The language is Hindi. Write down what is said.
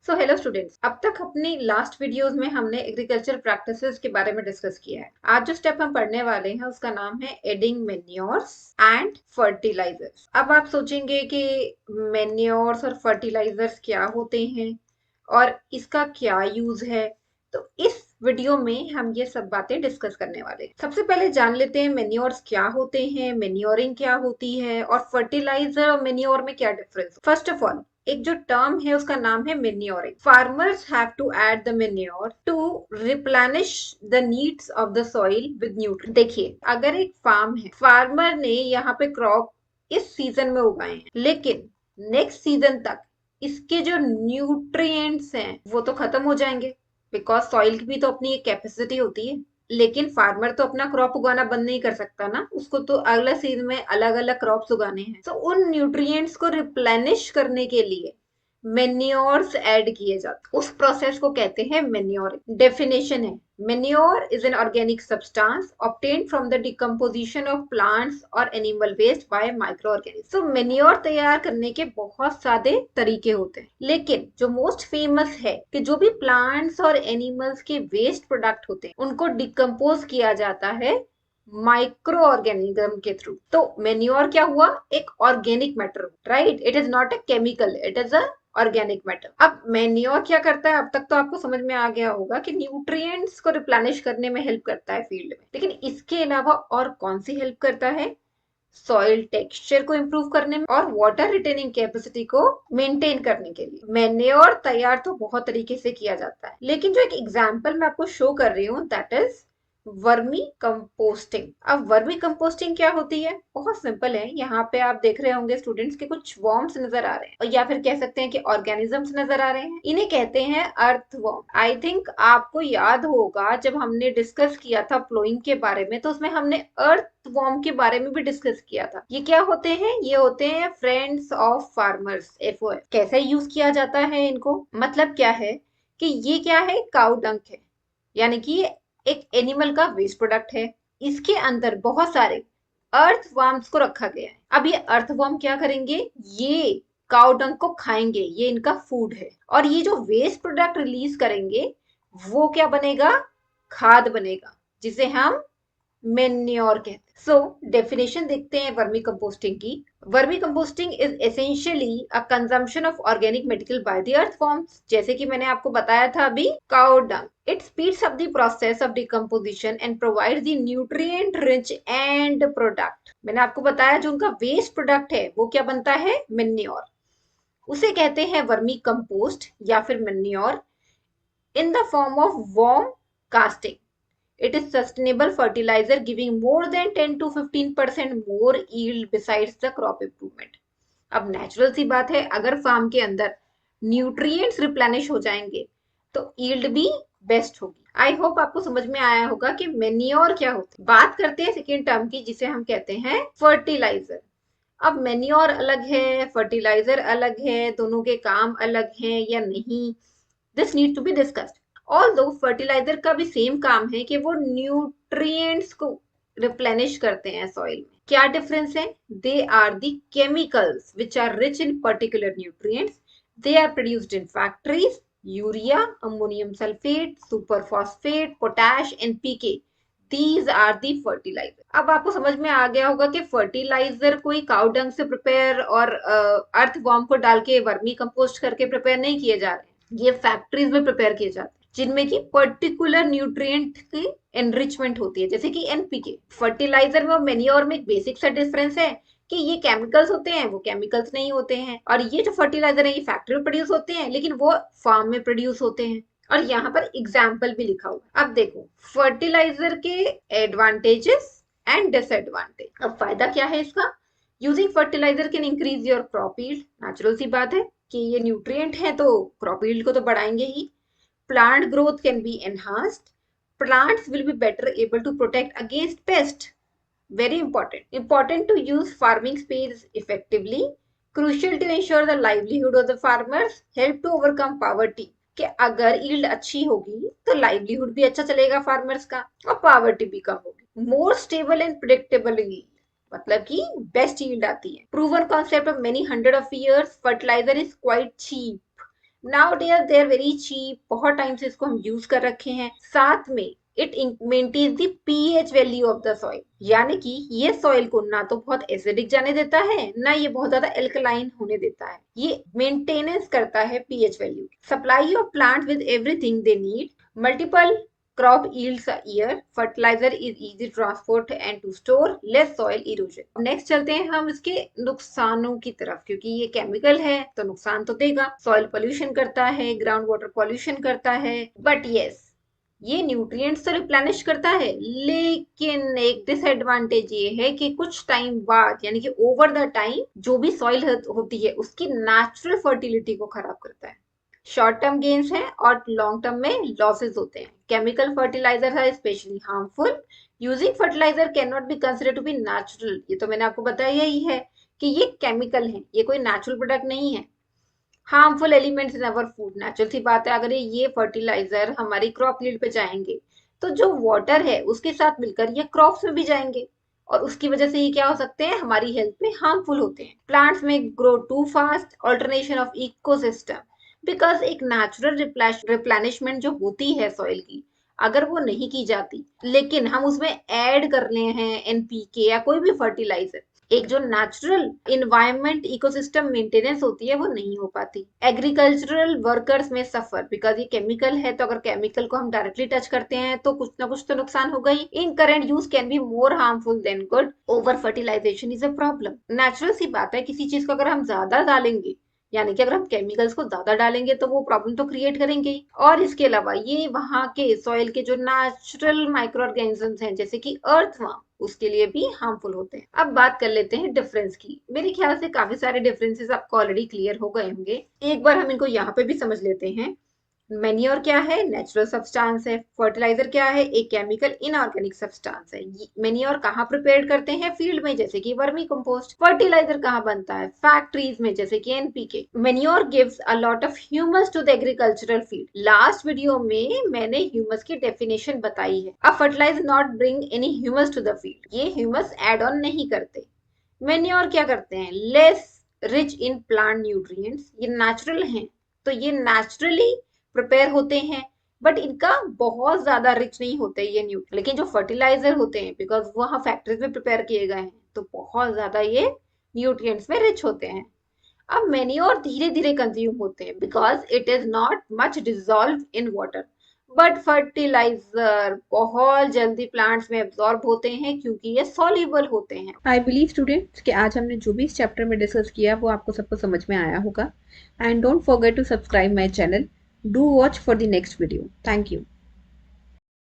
सो हेलो स्टूडेंट्स, अब तक अपनी लास्ट वीडियोस में हमने एग्रीकल्चर प्रैक्टिसेस के बारे में डिस्कस किया है। आज जो स्टेप हम पढ़ने वाले हैं उसका नाम है एडिंग मेन्योर्स एंड फर्टिलाइजर्स। अब आप सोचेंगे कि मेन्योर्स और फर्टिलाइजर्स क्या होते हैं और इसका क्या यूज है। तो इस वीडियो में हम ये सब बातें डिस्कस करने वाले हैं। सबसे पहले जान लेते हैं मेन्योर्स क्या होते हैं, मेन्योरिंग क्या होती है और फर्टिलाइजर और मेन्योर में क्या डिफरेंस। फर्स्ट ऑफ ऑल, एक जो टर्म है उसका नाम है manuring. Farmers have to add the manure to replenish the needs of the soil with nutrient. देखिए, अगर एक फार्म है, फार्मर ने यहाँ पे क्रॉप इस सीजन में उगाए हैं, लेकिन नेक्स्ट सीजन तक इसके जो न्यूट्रिएंट्स हैं वो तो खत्म हो जाएंगे, बिकॉज सॉइल की भी तो अपनी एक कैपेसिटी होती है। लेकिन फार्मर तो अपना क्रॉप उगाना बंद नहीं कर सकता ना, उसको तो अगला सीजन में अलग अलग क्रॉप्स उगाने हैं। तो उन न्यूट्रिएंट्स को रिप्लेनिश करने के लिए मेन्योर्स ऐड किए जाते, उस प्रोसेस को कहते हैं मेन्योरिंग। डेफिनेशन है, manure is an organic substance obtained from the decomposition of plants or animal waste by microorganisms। तो manure तैयार करने के बहुत सारे तरीके होते हैं, लेकिन जो मोस्ट फेमस है कि जो भी प्लांट्स और एनिमल्स के वेस्ट प्रोडक्ट होते हैं उनको डिकम्पोज किया जाता है माइक्रो ऑर्गेनिज्म के थ्रू। तो मेन्योर क्या हुआ? एक organic matter, right? It is not a chemical, it is a organic matter. अब मेन्योर क्या करता है? अब तक तो आपको समझ में आ गया होगा कि न्यूट्रिएंट्स को रिप्लेनिश करने में हेल्प करता है फील्ड में, लेकिन इसके अलावा और कौन सी हेल्प करता है? सॉइल टेक्सचर को इम्प्रूव करने में और वाटर रिटेनिंग कैपेसिटी को मेंटेन करने के लिए। मेन्योर तैयार तो बहुत तरीके से किया जाता है, लेकिन जो एक एग्जांपल मैं आपको शो कर रही हूँ दैट इज वर्मी कंपोस्टिंग। अब वर्मी कंपोस्टिंग क्या होती है? बहुत सिंपल है। यहाँ पे आप देख रहे होंगे स्टूडेंट्स के कुछ वॉर्म्स नजर आ रहे हैं, और या फिर कह सकते हैं कि ऑर्गेनिजम्स नजर आ रहे हैं। इन्हें कहते हैं अर्थ वॉर्म। आई थिंक आपको याद होगा जब हमने डिस्कस किया था प्लोइंग के बारे में, तो उसमें हमने अर्थ वॉर्म के बारे में भी डिस्कस किया था। ये क्या होते हैं? ये होते हैं फ्रेंड्स ऑफ फार्मर्स, FOF। कैसे यूज किया जाता है इनको? मतलब क्या है कि ये क्या है? काउ डंक है, यानी कि एक एनिमल का वेस्ट प्रोडक्ट है। इसके अंदर बहुत सारे अर्थवर्म्स को रखा गया है। अब ये अर्थवर्म क्या करेंगे? ये काउ डंक को खाएंगे, ये इनका फूड है। और ये जो वेस्ट प्रोडक्ट रिलीज करेंगे वो क्या बनेगा? खाद बनेगा, जिसे हम मेन्योर कहते हैं। सो डेफिनेशन देखते हैं वर्मी कंपोस्टिंग की। Vermi composting is essentially a consumption of organic material by the earth forms. जैसे कि मैंने आपको बताया था अभी, cow dung. It speeds up the process of decomposition and provides the nutrient rich and product. मैंने आपको बताया जो उनका वेस्ट प्रोडक्ट है वो क्या बनता है? मेन्योर। उसे कहते हैं वर्मी कंपोस्ट या फिर manure in the form of worm casting. It is sustainable fertilizer giving more than 10 to 15% more yield besides the crop improvement। अब नेचुरल सी बात है, अगर फार्म के अंदर न्यूट्रिएंट्स रिप्लेनिश हो जाएंगे तो यील्ड भी बेस्ट होगी। आई होप आपको समझ में आया होगा कि मेन्योर क्या होता है। बात करते हैं सेकेंड टर्म की, जिसे हम कहते हैं फर्टिलाइजर। अब मेन्योर अलग है, फर्टिलाइजर अलग है, दोनों के काम अलग हैं या नहीं, this need to be discussed. Although fertiliser का भी सेम काम है कि वो न्यूट्रिएंट्स को रिप्लेनिश करते हैं सॉइल में। क्या डिफरेंस है? They are the chemicals which are rich in particular nutrients. They are produced in factories. Urea, ammonium sulphate, super phosphate, potash, NPK, these are the fertiliser. अब आपको समझ में आ गया होगा कि फर्टिलाइजर कोई काउ डंग से प्रिपेयर और अर्थ वॉर्म को डाल के वर्मी कंपोस्ट करके प्रिपेयर नहीं किए जा रहे हैं। ये फैक्ट्रीज में प्रिपेयर किए जाते हैं, जिनमें की पर्टिकुलर न्यूट्रिएंट की एनरिचमेंट होती है, जैसे कि NPK। फर्टिलाइजर में और मेन्योर में एक बेसिक सा डिफरेंस है कि ये केमिकल्स होते हैं, वो केमिकल्स नहीं होते हैं। और ये जो फर्टिलाइजर है ये फैक्ट्री में प्रोड्यूस होते हैं, लेकिन वो फार्म में प्रोड्यूस होते हैं। और यहाँ पर एग्जाम्पल भी लिखा हुआ। अब देखो फर्टिलाइजर के एडवांटेजेस एंड डिसएडवांटेज। अब फायदा क्या है इसका? Using fertiliser can increase your crop yield. Natural सी बात है कि ये न्यूट्रिएंट है तो क्रॉप यील्ड को तो बढ़ाएंगे ही। Plant growth can be enhanced. Plants will be better able to protect against pest. Very important to use farming space effectively, crucial to ensure the livelihood of the farmers, help to overcome poverty। कि अगर यील्ड अच्छी होगी तो लाइवलीहुड भी अच्छा चलेगा फार्मर्स का और पावर्टी भी कम होगी। More stable and predictable yield, मतलब कि बेस्ट यील्ड आती है। Proven concept of many hundred of years, fertiliser is quite cheap now there they are very cheap, बहुत टाइम से इसको हम यूज कर रखे हैं। साथ में it maintains the pH value of the soil, यानी कि ये सॉइल को ना तो बहुत एसिडिक जाने देता है, ना ये बहुत ज्यादा एल्कलाइन होने देता है। ये मेंटेनेंस करता है pH value. Supply of plant with everything they need, multiple crop yields a year, fertilizer is easy to transport and to store, less soil erosion। Next चलते हैं हम इसके नुकसानों की तरफ, क्योंकि ये केमिकल है तो नुकसान तो देगा। सॉइल पोल्यूशन करता है, ग्राउंड वाटर पोल्यूशन करता है, बट यस ये न्यूट्रिएंट्स तो रिप्लेनिश करता है, लेकिन एक डिसएडवांटेज ये है कि कुछ टाइम बाद यानी कि ओवर द टाइम जो भी सॉइल होती है उसकी नेचुरल फर्टिलिटी को खराब करता है। शॉर्ट टर्म गेन्स हैं और लॉन्ग टर्म में लॉसेस होते हैं। केमिकल फर्टिलाइजर है specially harmful. Using fertiliser can not be considered to be natural, ये तो मैंने आपको बताया ही है कि ये केमिकल है, ये कोई नेचुरल प्रोडक्ट नहीं है। Harmful elements in our food, natural सी बात है, अगर ये फर्टिलाइजर हमारी क्रॉप यील्ड पे जाएंगे तो जो वाटर है उसके साथ मिलकर ये क्रॉप्स में भी जाएंगे और उसकी वजह से ये क्या हो सकते हैं, हमारी हेल्थ पे हार्मफुल होते हैं। प्लांट्स में grow too fast, alternation of ecosystem, because एक नेचुरल रिप्लेनिशमेंट जो होती है सॉइल की, अगर वो नहीं की जाती लेकिन हम उसमें ऐड कर रहे हैं एनपीके या कोई भी फर्टिलाइजर, एक जो नेचुरल इन्वायरमेंट इकोसिस्टम मेंटेनेंस होती है वो नहीं हो पाती। एग्रीकल्चरल वर्कर्स में सफर, बिकॉज ये केमिकल है तो अगर केमिकल को हम डायरेक्टली टच करते हैं तो कुछ ना कुछ तो नुकसान होगा ही। In current use can be more harmful than good, over fertilization is a problem. Natural सी बात है, किसी चीज को अगर हम ज्यादा डालेंगे यानी कि अगर हम केमिकल्स को ज्यादा डालेंगे तो वो प्रॉब्लम तो क्रिएट करेंगे ही। और इसके अलावा ये वहां के सॉइल के जो नेचुरल माइक्रो ऑर्गेनिजम्स हैं जैसे कि अर्थवर्म, उसके लिए भी हार्मफुल होते हैं। अब बात कर लेते हैं डिफरेंस की। मेरे ख्याल से काफी सारे डिफरेंसेस आपको ऑलरेडी क्लियर हो गए होंगे, एक बार हम इनको यहाँ पे भी समझ लेते हैं। मैन्योर क्या है, नेचुरल सब्सटेंस है। फर्टिलाइजर क्या है, एक केमिकल इनऑर्गेनिक सब्सटेंस है। मैन्योर कहाँ प्रिपेयर करते हैं, फील्ड में जैसे कि वर्मी कंपोस्ट। फर्टिलाइजर कहाँ बनता है, फैक्ट्रीज में जैसे कि NPK. Manure gives a lot of humus to the agricultural field. Last video में मैंने ह्यूमस की डेफिनेशन बताई है। अब fertiliser not bring any humus to the field, ये ह्यूमस एड ऑन नहीं करते। मैन्योर क्या करते हैं, less rich in plant nutrients, ये नेचुरल हैं तो ये नेचुरली प्रिपेयर होते हैं, बट इनका बहुत ज्यादा रिच नहीं होते ये न्यूट्रिएंट। लेकिन जो फर्टिलाइजर होते हैं बिकॉज वहां फैक्ट्रीज में प्रिपेयर किए गए हैं तो बहुत ज्यादा ये न्यूट्रिएंट्स में रिच होते हैं। अब मैन्योर धीरे धीरे कंज्यूम होते हैं because it is not much dissolve in water, but fertiliser बहुत जल्दी प्लांट्स में एब्जॉर्ब होते हैं क्योंकि ये सॉल्युबल होते हैं। आई बिलीव स्टूडेंट्स कि आज हमने जो भी इस चैप्टर में डिस्कस किया वो आपको सबको समझ में आया होगा। And don't forget to subscribe my channel. Do watch for the next video. Thank you.